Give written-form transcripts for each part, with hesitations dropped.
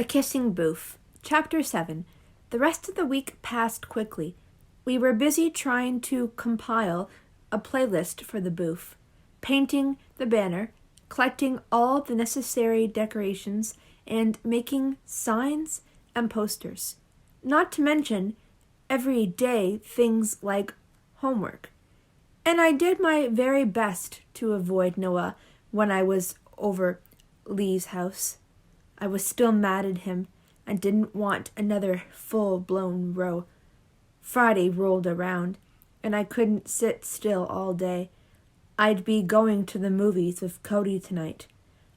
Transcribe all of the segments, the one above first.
The Kissing Booth. Chapter 7. The rest of the week passed quickly. We were busy trying to compile a playlist for the booth, painting the banner, collecting all the necessary decorations, and making signs and posters. Not to mention everyday things like homework. And I did my very best to avoid Noah when I was over Lee's house. I was still mad at him and didn't want another full-blown row. Friday rolled around, and I couldn't sit still all day. I'd be going to the movies with Cody tonight.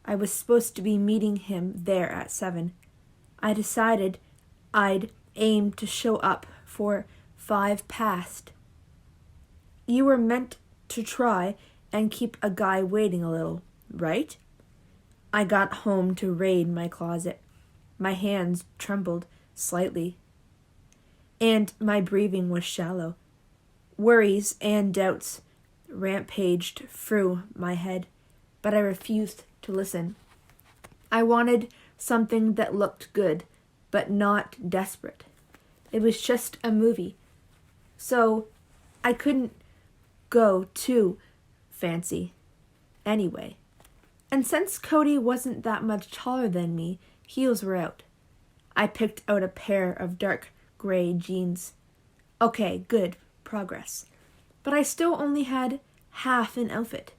I was supposed to be meeting him there at 7. I decided I'd aim to show up for 5 past. You were meant to try and keep a guy waiting a little, right? I got home to raid my closet. My hands trembled slightly, and my breathing was shallow. Worries and doubts rampaged through my head, but I refused to listen. I wanted something that looked good, but not desperate. It was just a movie, so I couldn't go too fancy anyway. And since Cody wasn't that much taller than me, heels were out. I picked out a pair of dark gray jeans. Okay, good, progress. But I still only had half an outfit.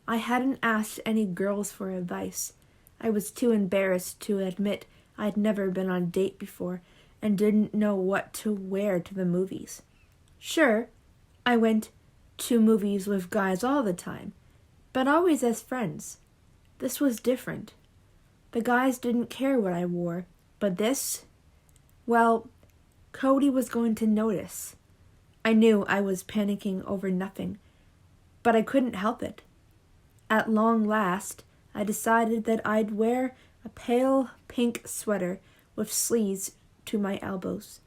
I hadn't asked any girls for advice. I was too embarrassed to admit I'd never been on a date before and didn't know what to wear to the movies. Sure, I went to movies with guys all the time, but always as friends. This was different. The guys didn't care what I wore, but this, well, Cody was going to notice. I knew I was panicking over nothing, but I couldn't help it. At long last, I decided that I'd wear a pale pink sweater with sleeves to my elbows.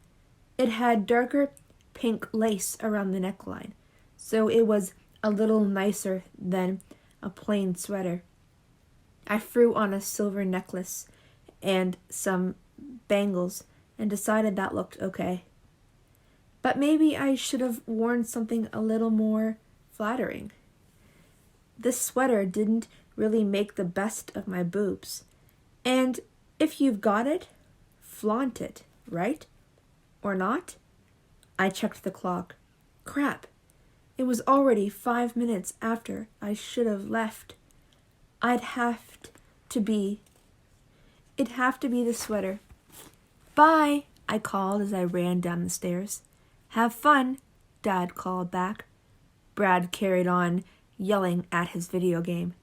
It had darker pink lace around the neckline, so it was a little nicer than a plain sweater. I threw on a silver necklace and some bangles and decided that looked okay. But maybe I should have worn something a little more flattering. This sweater didn't really make the best of my boobs. And if you've got it, flaunt it, right? Or not? I checked the clock. Crap. It was already 5 minutes after I should have left. It'd have to be the sweater. Bye, I called as I ran down the stairs. Have fun, Dad called back. Brad carried on yelling at his video game.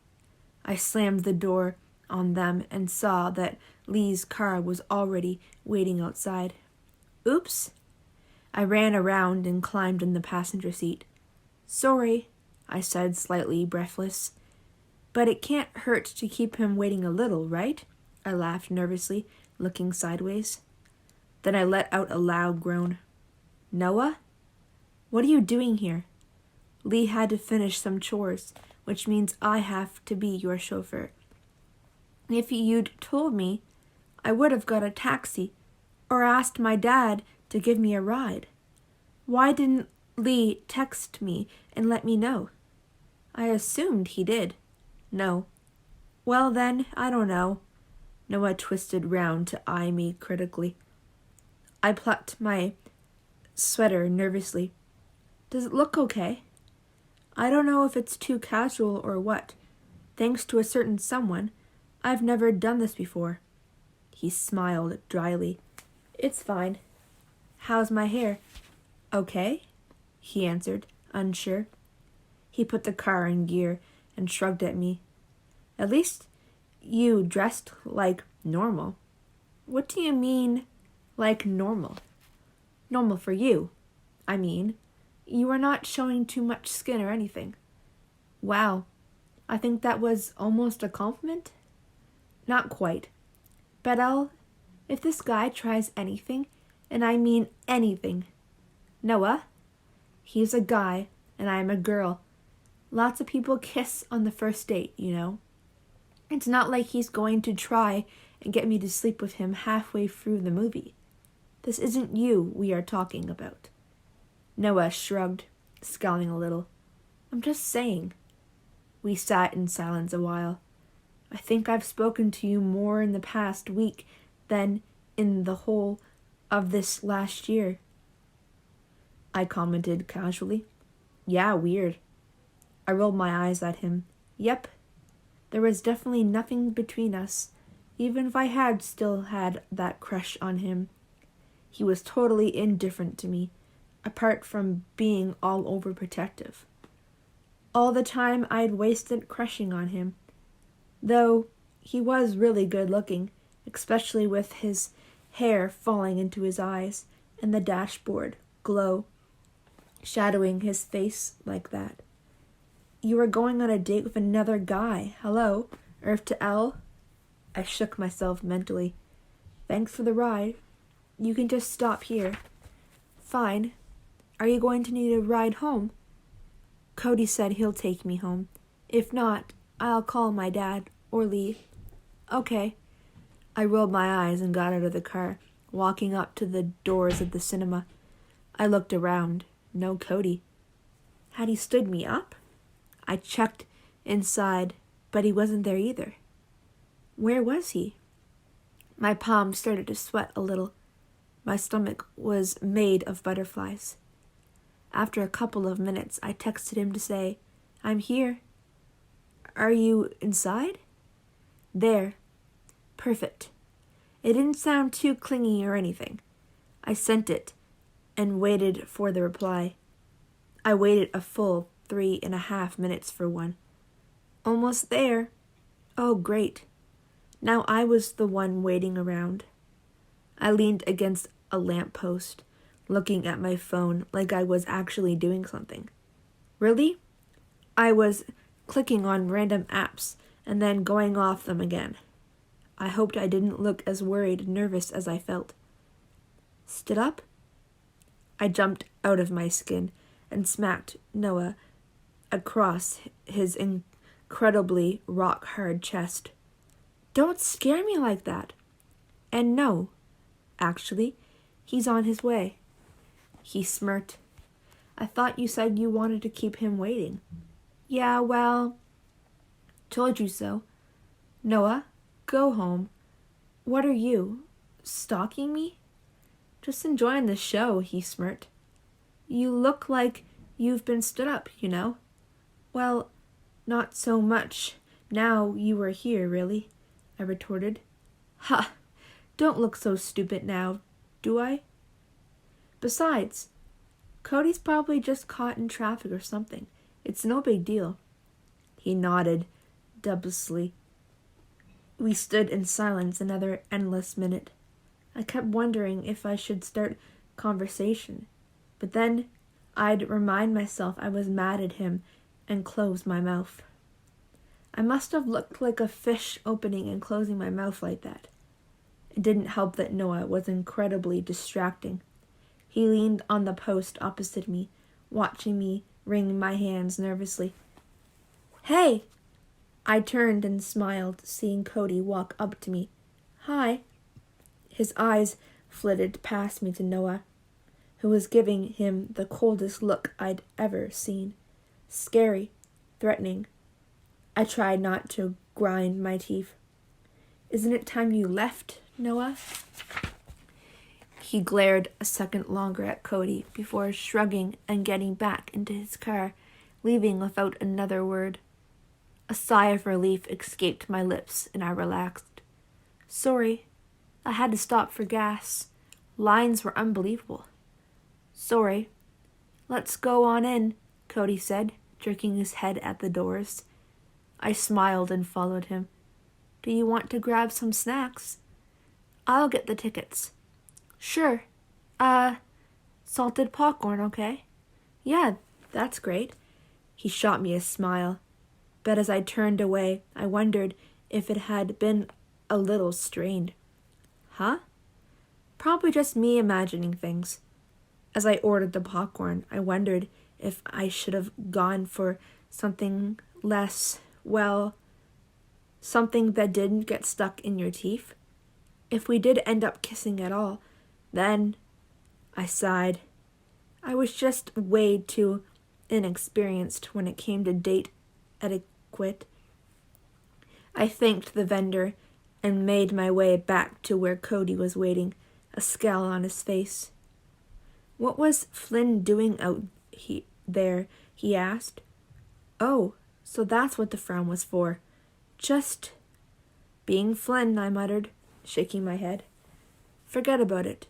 I slammed the door on them and saw that Lee's car was already waiting outside. Oops. I ran around and climbed in the passenger seat. Sorry, I said, slightly breathless. But it can't hurt to keep him waiting a little, right? I laughed nervously, looking sideways. Then I let out a loud groan. Noah? What are you doing here? Lee had to finish some chores, which means I have to be your chauffeur. If you'd told me, I would have got a taxi or asked my dad to give me a ride. Why didn't Lee text me and let me know? I assumed he did. No. Well then, I don't know. Noah twisted round to eye me critically. I plucked my sweater nervously. Does it look okay? I don't know if it's too casual or what. Thanks to a certain someone, I've never done this before. He smiled dryly. It's fine. How's my hair? Okay, he answered, unsure. He put the car in gear and shrugged at me. At least you dressed like normal. What do you mean, like normal? Normal for you. I mean, you are not showing too much skin or anything. Wow, I think that was almost a compliment? Not quite. But if this guy tries anything, and I mean anything. Noah, he's a guy, and I'm a girl. Lots of people kiss on the first date, you know. It's not like he's going to try and get me to sleep with him halfway through the movie. This isn't you we are talking about." Noah shrugged, scowling a little. "I'm just saying." We sat in silence a while. "I think I've spoken to you more in the past week than in the whole of this last year," I commented casually. "Yeah, weird." I rolled my eyes at him. Yep, there was definitely nothing between us, even if I had still had that crush on him. He was totally indifferent to me, apart from being all overprotective. All the time I'd wasted crushing on him, though he was really good looking, especially with his hair falling into his eyes and the dashboard glow shadowing his face like that. "You were going on a date with another guy. Hello, Earth to L." I shook myself mentally. "Thanks for the ride. You can just stop here." "Fine. Are you going to need a ride home?" "Cody said he'll take me home. If not, I'll call my dad or leave." "Okay." I rolled my eyes and got out of the car, walking up to the doors of the cinema. I looked around. No Cody. Had he stood me up? I checked inside, but he wasn't there either. Where was he? My palms started to sweat a little. My stomach was made of butterflies. After a couple of minutes, I texted him to say, "I'm here." "Are you inside?" "There." "Perfect." It didn't sound too clingy or anything. I sent it and waited for the reply. I waited a full 3.5 minutes for one. "Almost there." Oh, great. Now I was the one waiting around. I leaned against a lamppost, looking at my phone like I was actually doing something. Really? I was clicking on random apps and then going off them again. I hoped I didn't look as worried and nervous as I felt. "Stood up?" I jumped out of my skin and smacked Noah across his incredibly rock-hard chest. "Don't scare me like that." "And no, actually, he's on his way." He smirked. "I thought you said you wanted to keep him waiting." "Yeah, well, told you so." "Noah, go home." "What are you, stalking me?" "Just enjoying the show," he smirked. "You look like you've been stood up, you know." "Well, not so much now you were here, really," I retorted. "Ha! Don't look so stupid now, do I? Besides, Cody's probably just caught in traffic or something. It's no big deal." He nodded dubiously. We stood in silence another endless minute. I kept wondering if I should start conversation, but then I'd remind myself I was mad at him and close my mouth. I must have looked like a fish opening and closing my mouth like that. It didn't help that Noah was incredibly distracting. He leaned on the post opposite me, watching me wring my hands nervously. "Hey!" I turned and smiled, seeing Cody walk up to me. "Hi." His eyes flitted past me to Noah, who was giving him the coldest look I'd ever seen. Scary, threatening. I tried not to grind my teeth. "Isn't it time you left, Noah?" He glared a second longer at Cody before shrugging and getting back into his car, leaving without another word. A sigh of relief escaped my lips, and I relaxed. "Sorry. I had to stop for gas. Lines were unbelievable." "Sorry." "Let's go on in," Cody said, jerking his head at the doors. I smiled and followed him. "Do you want to grab some snacks?" "I'll get the tickets." "Sure. Salted popcorn, okay?" "Yeah, that's great." He shot me a smile, but as I turned away, I wondered if it had been a little strained. "Huh?" Probably just me imagining things. As I ordered the popcorn, I wondered if I should have gone for something less, well, something that didn't get stuck in your teeth. If we did end up kissing at all, then... I sighed. I was just way too inexperienced when it came to date etiquette. I thanked the vendor and made my way back to where Cody was waiting, a scowl on his face. "What was Flynn doing out there?" he asked. "Oh, so that's what the frown was for. Just being Flynn," I muttered, shaking my head. "Forget about it.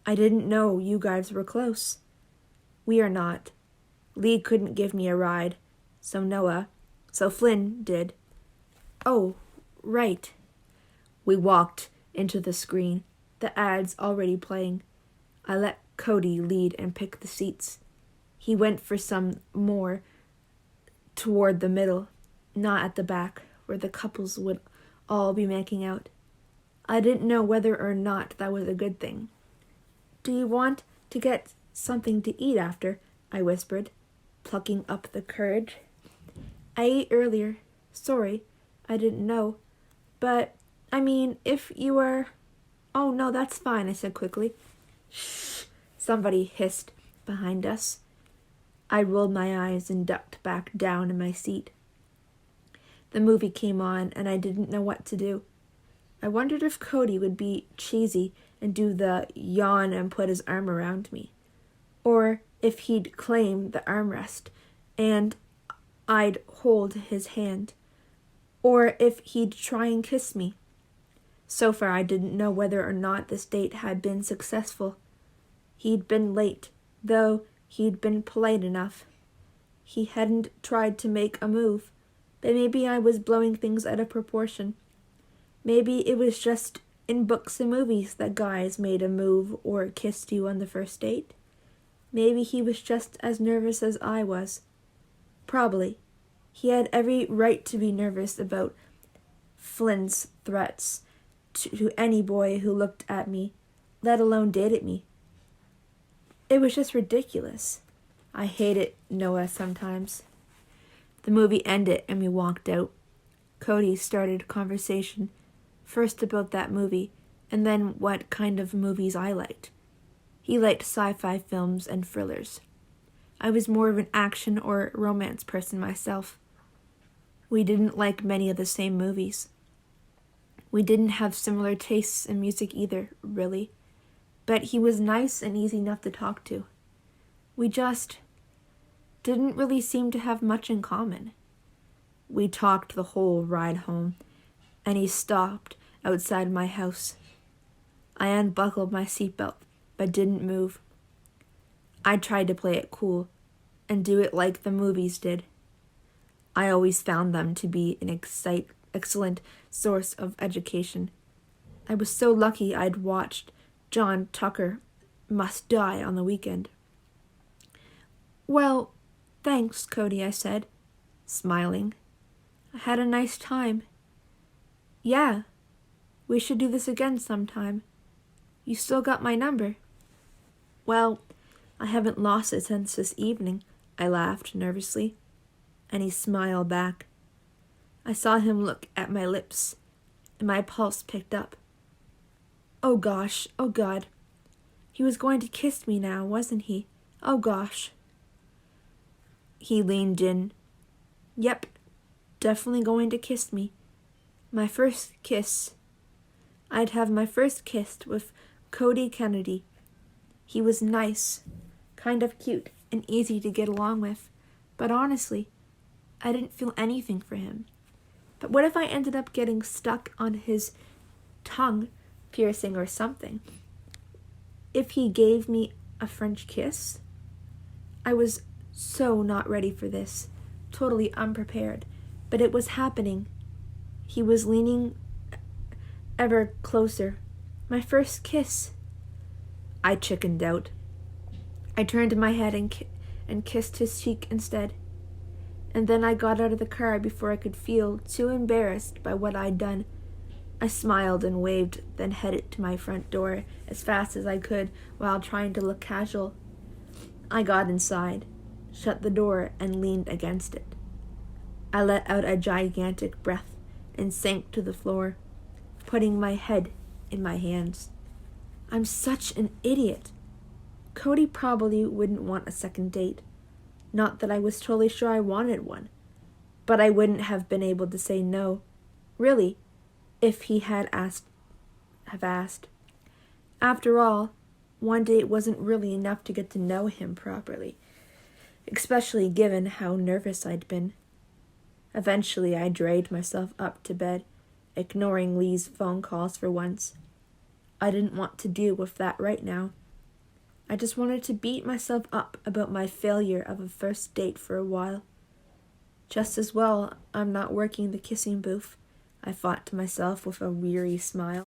I didn't know you guys were close." "We are not. Lee couldn't give me a ride, so Flynn did." "Oh, right." We walked into the screen, the ads already playing. I let Cody lead and pick the seats. He went for some more toward the middle, not at the back, where the couples would all be making out. I didn't know whether or not that was a good thing. "Do you want to get something to eat after?" I whispered, plucking up the courage. "I ate earlier. Sorry, I didn't know. But, I mean, if you are..." "Oh, no, that's fine," I said quickly. "Shh," somebody hissed behind us. I rolled my eyes and ducked back down in my seat. The movie came on, and I didn't know what to do. I wondered if Cody would be cheesy and do the yawn and put his arm around me, or if he'd claim the armrest and I'd hold his hand, or if he'd try and kiss me. So far, I didn't know whether or not this date had been successful. He'd been late, though he'd been polite enough. He hadn't tried to make a move, but maybe I was blowing things out of proportion. Maybe it was just in books and movies that guys made a move or kissed you on the first date. Maybe he was just as nervous as I was. Probably. He had every right to be nervous about Flynn's threats to any boy who looked at me, let alone dated me. It was just ridiculous. I hated Noah sometimes. The movie ended and we walked out. Cody started conversation, first about that movie, and then what kind of movies I liked. He liked sci-fi films and thrillers. I was more of an action or romance person myself. We didn't like many of the same movies. We didn't have similar tastes in music either, really. But he was nice and easy enough to talk to. We just didn't really seem to have much in common. We talked the whole ride home, and he stopped outside my house. I unbuckled my seatbelt, but didn't move. I tried to play it cool and do it like the movies did. I always found them to be an excellent source of education. I was so lucky I'd watched John Tucker Must Die on the weekend. "Well, thanks, Cody," I said, smiling. "I had a nice time." "Yeah, we should do this again sometime. You still got my number?" "Well, I haven't lost it since this evening," I laughed nervously, and he smiled back. I saw him look at my lips, and my pulse picked up. Oh gosh, oh God. He was going to kiss me now, wasn't he? Oh gosh. He leaned in. Yep, definitely going to kiss me. My first kiss. I'd have my first kiss with Cody Kennedy. He was nice, kind of cute, and easy to get along with. But honestly, I didn't feel anything for him. But what if I ended up getting stuck on his tongue piercing or something? If he gave me a French kiss? I was so not ready for this, totally unprepared, but it was happening. He was leaning ever closer. My first kiss. I chickened out. I turned my head and kissed his cheek instead. And then I got out of the car before I could feel too embarrassed by what I'd done. I smiled and waved, then headed to my front door as fast as I could while trying to look casual. I got inside, shut the door, and leaned against it. I let out a gigantic breath and sank to the floor, putting my head in my hands. I'm such an idiot. Cody probably wouldn't want a second date. Not that I was totally sure I wanted one. But I wouldn't have been able to say no, really, if he had asked. After all, one date wasn't really enough to get to know him properly, especially given how nervous I'd been. Eventually, I dragged myself up to bed, ignoring Lee's phone calls for once. I didn't want to deal with that right now. I just wanted to beat myself up about my failure of a first date for a while. Just as well I'm not working the kissing booth, I thought to myself with a weary smile.